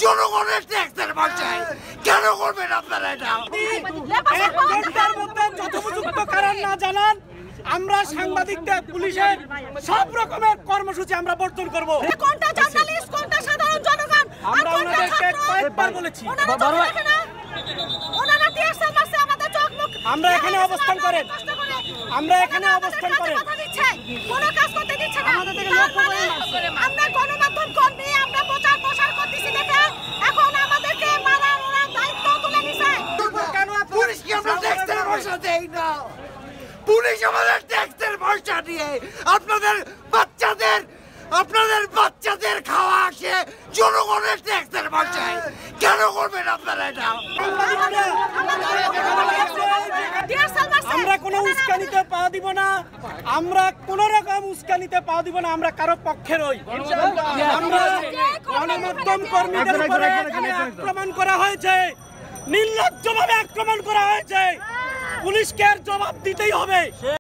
জনগণের ট্যাক্সের পয়সায় কেন করবেন আপনারা এটা? এক ঘন্টার মধ্যে যথোপযুক্ত কারণ না জানান আমরা সাংবাদিকদের পুলিশের সব রকমের কর্মসূচি আমরা বর্জন করব। কোনটা জার্নালিস্ট, কোনটা সাধারণ জনগণ, আমরা ওনাদেরকে কয়েকবার বলেছি ওনারা টিএসএল মাসে আমাদের চোখ মুখ আমরা এখানে অবস্থান করেন, আমরা এখানে অবস্থান করেন, কোনো কাজ করতে দিচ্ছে না। আমরা গণমাধ্যম কর্মী, আমরা প্রচার প্রসার করতেছি দেখে এখন আমাদেরকে মারার ওরা দায়িত্ব তুলে নিছে। কেন পুলিশকে আমরা ট্যাক্সের পয়সা দেই না? পুলিশ আমাদের ট্যাক্সের পয়সা দিয়ে আপনাদের বাচ্চাদের খাওয়া আসে জনগণের ট্যাক্সের পয়সায় কেন করবেন আপনারা এটা? আমরা কোনো উস্কানিতে পা দিব না, আমরা কোন রকম উস্কানিতে পা দিব না, আমরা কারো পক্ষে রই। আমরা গণমাধ্যম কর্মীদের উপরে আক্রমণ করা হয়েছে, নির্লজ্জভাবে আক্রমণ করা হয়েছে, পুলিশকে জবাব দিতেই হবে।